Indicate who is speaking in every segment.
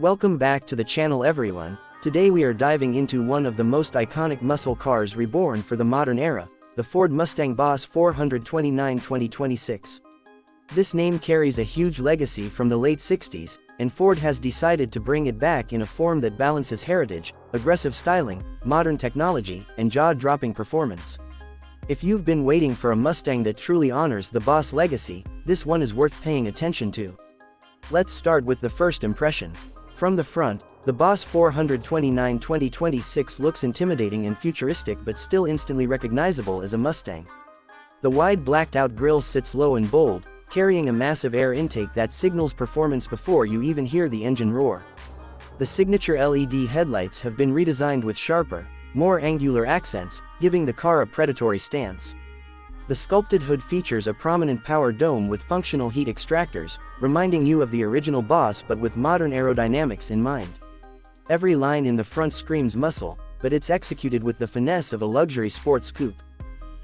Speaker 1: Welcome back to the channel everyone. Today we are diving into one of the most iconic muscle cars reborn for the modern era, the Ford Mustang Boss 429 2026. This name carries a huge legacy from the late 60s, and Ford has decided to bring it back in a form that balances heritage, aggressive styling, modern technology, and jaw-dropping performance. If you've been waiting for a Mustang that truly honors the Boss legacy, this one is worth paying attention to. Let's start with the first impression. From the front, the Boss 429 2026 looks intimidating and futuristic but still instantly recognizable as a Mustang. The wide blacked-out grille sits low and bold, carrying a massive air intake that signals performance before you even hear the engine roar. The signature LED headlights have been redesigned with sharper, more angular accents, giving the car a predatory stance. The sculpted hood features a prominent power dome with functional heat extractors, reminding you of the original Boss but with modern aerodynamics in mind. Every line in the front screams muscle, but it's executed with the finesse of a luxury sports coupe.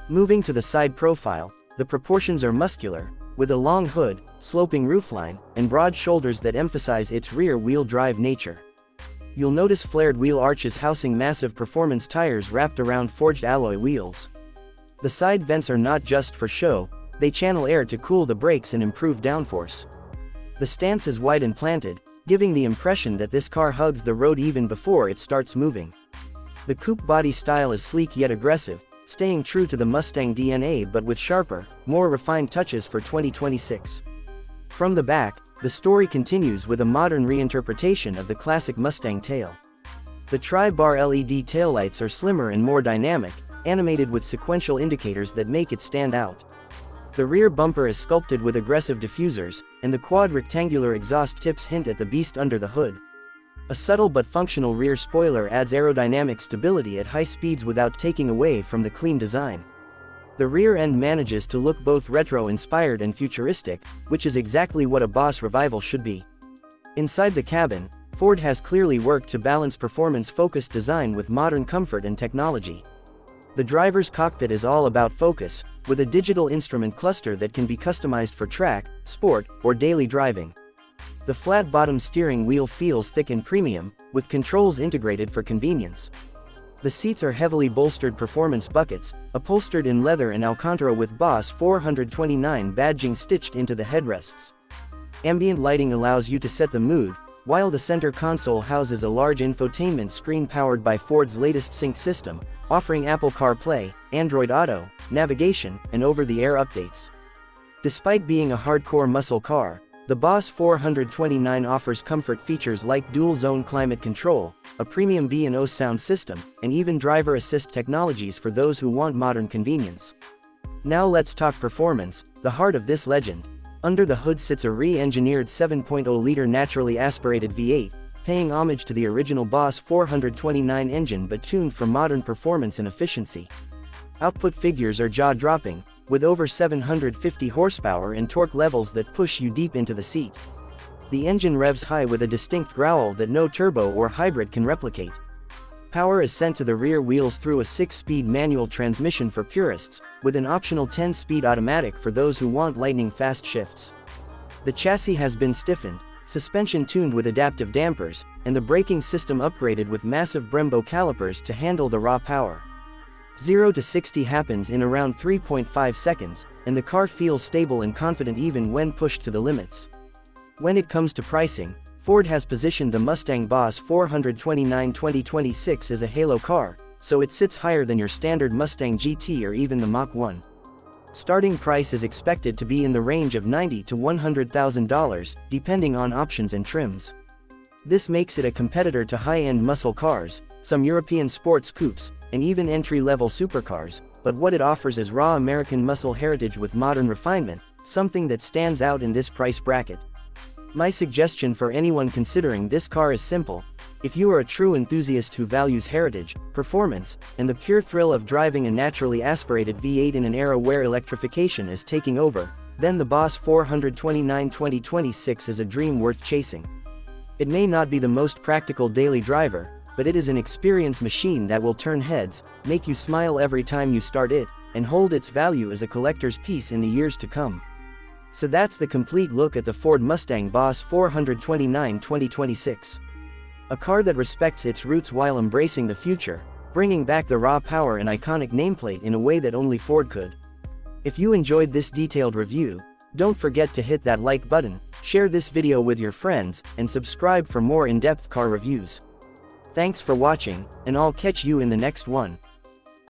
Speaker 1: Moving to the side profile, the proportions are muscular, with a long hood, sloping roofline, and broad shoulders that emphasize its rear-wheel drive nature. You'll notice flared wheel arches housing massive performance tires wrapped around forged alloy wheels. The side vents are not just for show, they channel air to cool the brakes and improve downforce. The stance is wide and planted, giving the impression that this car hugs the road even before it starts moving. The coupe body style is sleek yet aggressive, staying true to the Mustang DNA but with sharper, more refined touches for 2026. From the back, the story continues with a modern reinterpretation of the classic Mustang tail. The tri-bar LED taillights are slimmer and more dynamic, animated with sequential indicators that make it stand out. The rear bumper is sculpted with aggressive diffusers, and the quad rectangular exhaust tips hint at the beast under the hood. A subtle but functional rear spoiler adds aerodynamic stability at high speeds without taking away from the clean design. The rear end manages to look both retro-inspired and futuristic, which is exactly what a Boss revival should be. Inside the cabin, Ford has clearly worked to balance performance-focused design with modern comfort and technology. The driver's cockpit is all about focus, with a digital instrument cluster that can be customized for track, sport, or daily driving. The flat-bottom steering wheel feels thick and premium, with controls integrated for convenience. The seats are heavily bolstered performance buckets, upholstered in leather and Alcantara with Boss 429 badging stitched into the headrests. Ambient lighting allows you to set the mood, while the center console houses a large infotainment screen powered by Ford's latest sync system, offering Apple CarPlay, Android Auto, navigation, and over-the-air updates. Despite being a hardcore muscle car, the Boss 429 offers comfort features like dual-zone climate control, a premium B&O sound system, and even driver assist technologies for those who want modern convenience. Now let's talk performance, the heart of this legend. Under the hood sits a re-engineered 7.0-liter naturally aspirated V8, paying homage to the original Boss 429 engine but tuned for modern performance and efficiency. Output figures are jaw-dropping, with over 750 horsepower and torque levels that push you deep into the seat. The engine revs high with a distinct growl that no turbo or hybrid can replicate. Power is sent to the rear wheels through a 6-speed manual transmission for purists, with an optional 10-speed automatic for those who want lightning-fast shifts. The chassis has been stiffened, suspension tuned with adaptive dampers, and the braking system upgraded with massive Brembo calipers to handle the raw power. 0 to 60 happens in around 3.5 seconds, and the car feels stable and confident even when pushed to the limits. When it comes to pricing, Ford has positioned the Mustang Boss 429 2026 as a halo car, so it sits higher than your standard Mustang GT or even the Mach 1. Starting price is expected to be in the range of $90,000 to $100,000, depending on options and trims. This makes it a competitor to high-end muscle cars, some European sports coupes, and even entry-level supercars, but what it offers is raw American muscle heritage with modern refinement, something that stands out in this price bracket. My suggestion for anyone considering this car is simple. If you are a true enthusiast who values heritage, performance, and the pure thrill of driving a naturally aspirated V8 in an era where electrification is taking over, then the Boss 429 2026 is a dream worth chasing. It may not be the most practical daily driver, but it is an experience machine that will turn heads, make you smile every time you start it, and hold its value as a collector's piece in the years to come. So that's the complete look at the Ford Mustang Boss 429 2026. A car that respects its roots while embracing the future, bringing back the raw power and iconic nameplate in a way that only Ford could. If you enjoyed this detailed review, don't forget to hit that like button, share this video with your friends, and subscribe for more in-depth car reviews. Thanks for watching, and I'll catch you in the next one.